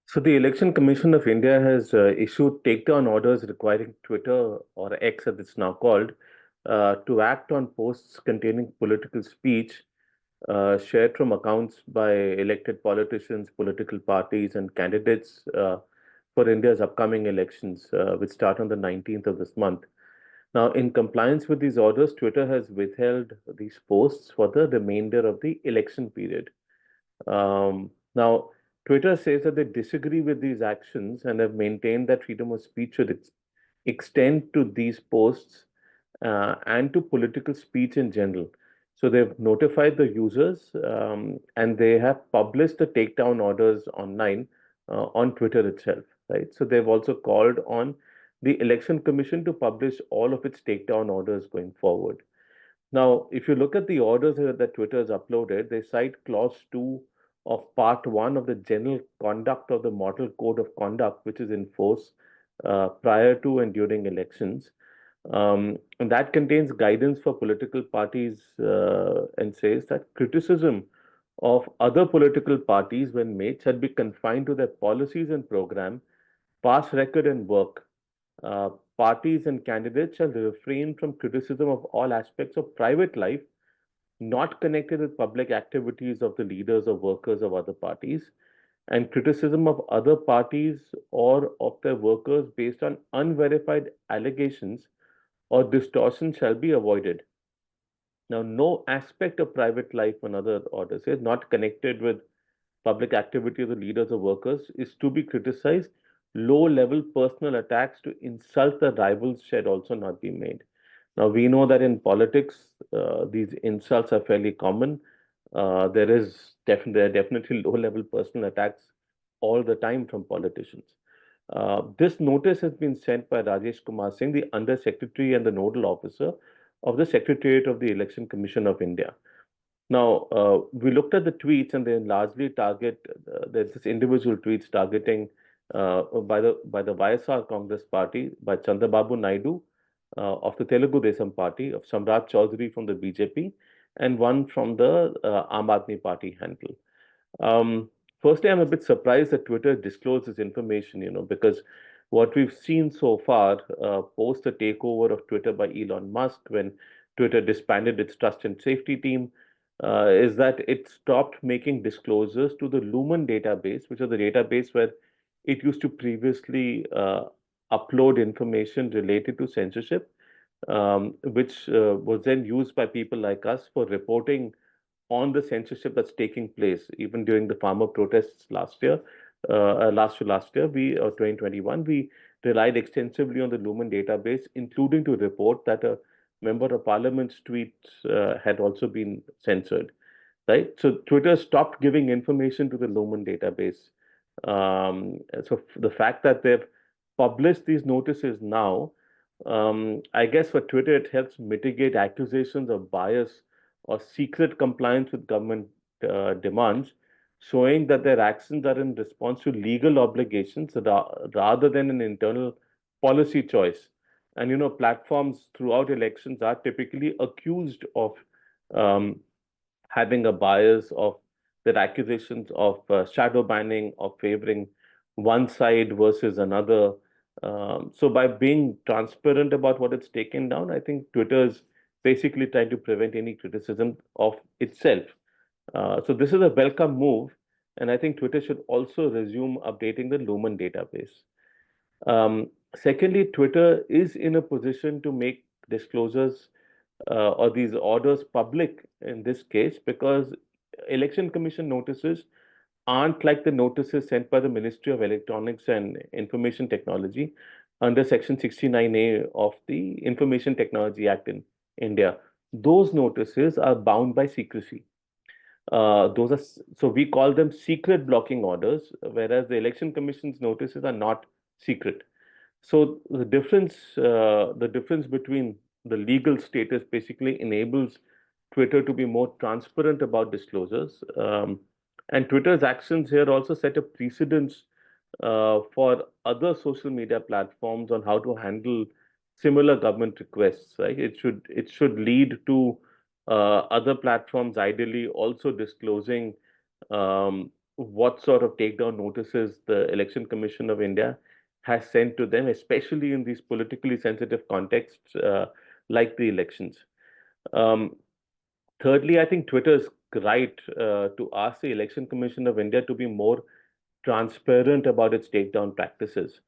So the Election Commission of India has issued takedown orders requiring Twitter, or X as it's now called, to act on posts containing political speech shared from accounts by elected politicians, political parties, and candidates for India's upcoming elections, which start on the 19th of this month. Now, in compliance with these orders, Twitter has withheld these posts for the remainder of the election period. Now, Twitter says that they disagree with these actions and have maintained that freedom of speech should extend to these posts and to political speech in general. So they've notified the users and they have published the takedown orders online on Twitter itself, right? So they've also called on the Election Commission to publish all of its takedown orders going forward. Now, if you look at the orders that Twitter has uploaded, they cite clause 2 of part 1 of the general conduct of the model code of conduct, which is in force prior to and during elections. And that contains guidance for political parties and says that criticism of other political parties, when made, shall be confined to their policies and program, past record and work. Uh, Parties and candidates shall refrain from criticism of all aspects of private life not connected with public activities of the leaders or workers of other parties, and criticism of other parties or of their workers based on unverified allegations or distortion shall be avoided. Now, no aspect of private life, another order says, not connected with public activity of the leaders or workers is to be criticized. Low-level personal attacks to insult the rivals should also not be made. Now, we know that in politics, these insults are fairly common. There are definitely low-level personal attacks all the time from politicians. This notice has been sent by Rajesh Kumar Singh, the Under Secretary and the Nodal Officer of the Secretariat of the Election Commission of India. Now, we looked at the tweets, and they largely target. There's this individual tweets targeting by the YSR Congress Party, by Chandrababu Naidu of the Telugu Desam Party, of Samrat Chaudhary from the BJP, and one from the Aam Aadmi Party handle. Firstly, I'm a bit surprised that Twitter disclosed this information, because what we've seen so far, post the takeover of Twitter by Elon Musk, when Twitter disbanded its trust and safety team, is that it stopped making disclosures to the Lumen database, which is the database where it used to previously upload information related to censorship, which was then used by people like us for reporting on the censorship that's taking place. Even during the farmer protests last year, we 2021, we relied extensively on the Lumen database, including to report that a member of parliament's tweets had also been censored. Right, so Twitter stopped giving information to the Lumen database. So the fact that they've published these notices now, I guess for Twitter, it helps mitigate accusations of bias or secret compliance with government demands, showing that their actions are in response to legal obligations rather than an internal policy choice. And platforms throughout elections are typically accused of um, having a bias, of their accusations of shadow banning, of favoring one side versus another. So by being transparent about what it's taken down, I think Twitter is basically trying to prevent any criticism of itself. So this is a welcome move, and I think Twitter should also resume updating the Lumen database. Secondly, Twitter is in a position to make disclosures or these orders public in this case, because election commission notices aren't like the notices sent by the Ministry of Electronics and Information Technology under Section 69A of the Information Technology Act in India. Those notices are bound by secrecy. So we call them secret blocking orders, whereas the Election Commission's notices are not secret. So the difference between the legal status basically enables Twitter to be more transparent about disclosures. And Twitter's actions here also set a precedence for other social media platforms on how to handle similar government requests, right? It should lead to other platforms ideally also disclosing um, what sort of takedown notices the Election Commission of India has sent to them, especially in these politically sensitive contexts like the elections. Um, Thirdly, I think Twitter is right to ask the Election Commission of India to be more transparent about its takedown practices.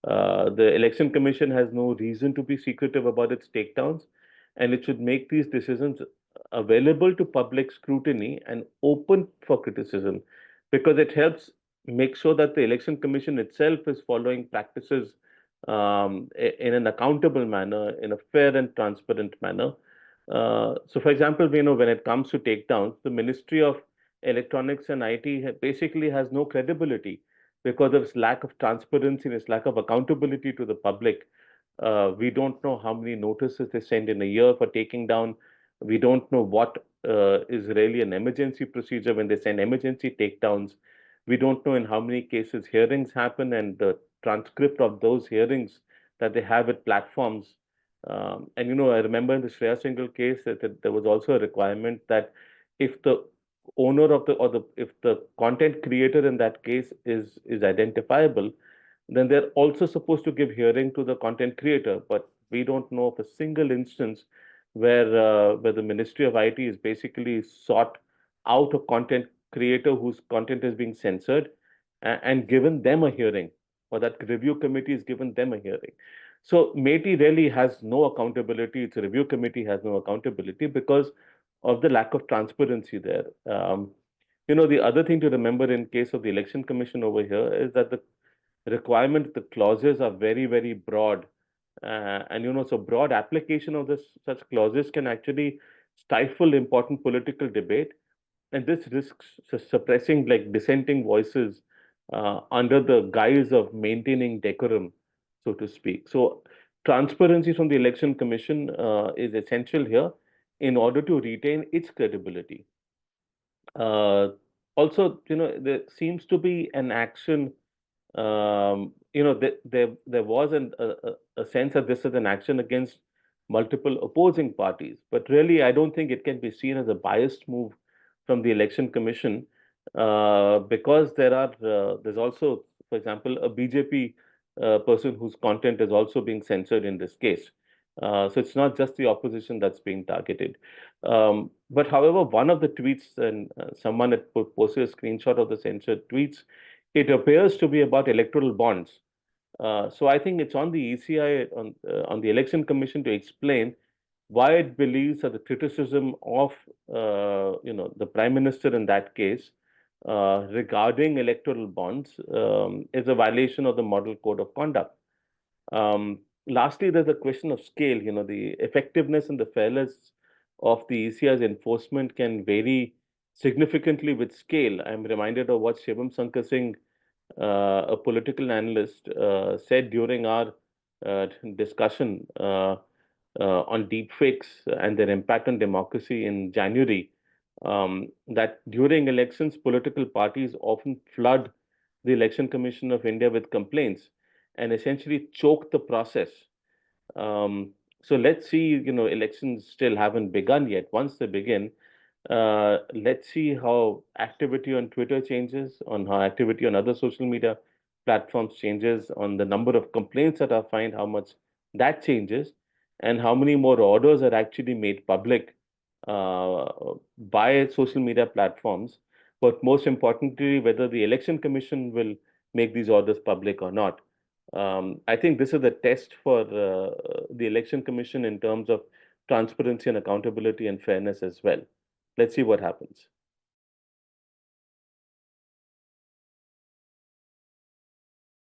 The Election Commission has no reason to be secretive about its takedowns, and it should make these decisions available to public scrutiny and open for criticism because it helps make sure that the Election Commission itself is following practices in an accountable manner, in a fair and transparent manner. So, for example, when it comes to takedowns, the Ministry of Electronics and IT basically has no credibility because of its lack of transparency and its lack of accountability to the public. We don't know how many notices they send in a year for taking down. We don't know what is really an emergency procedure when they send emergency takedowns. We don't know in how many cases hearings happen and the transcript of those hearings that they have at platforms. And I remember in the Shreya Singhal case that there was also a requirement that if the owner of the or the if the content creator in that case is identifiable, then they're also supposed to give hearing to the content creator. But we don't know of a single instance where the Ministry of IT is basically sought out a content creator whose content is being censored and given them a hearing, or that review committee has given them a hearing. So METI really has no accountability. Its review committee has no accountability because of the lack of transparency there. The other thing to remember in case of the Election Commission over here is that the requirement, the clauses are very, very broad. And so broad application of such clauses can actually stifle important political debate, and this risks suppressing like dissenting voices under the guise of maintaining decorum, so to speak. So transparency from the Election Commission is essential here in order to retain its credibility. Uh, Also, there seems to be an action. There was a sense that this is an action against multiple opposing parties, but really, I don't think it can be seen as a biased move from the Election Commission because there's also, for example, a BJP person whose content is also being censored in this case. So it's not just the opposition that's being targeted. But however, one of the tweets, and someone had posted a screenshot of the censored tweets, it appears to be about electoral bonds. So I think it's on the ECI, on the Election Commission to explain why it believes that the criticism of the Prime Minister in that case regarding electoral bonds is a violation of the Model Code of Conduct. Lastly, there's a question of scale. The effectiveness and the fairness of the ECI's enforcement can vary significantly with scale. I'm reminded of what Shivam Shankar Singh, a political analyst, said during our discussion on deepfakes and their impact on democracy in January, that during elections, political parties often flood the Election Commission of India with complaints and essentially choke the process. Um, so let's see, elections still haven't begun yet. Once they begin, let's see how activity on Twitter changes, on how activity on other social media platforms changes, on the number of complaints that are filed, how much that changes, and how many more orders are actually made public uh, by social media platforms. But most importantly, whether the Election Commission will make these orders public or not. I think this is the test for the Election Commission in terms of transparency and accountability and fairness as well. Let's see what happens.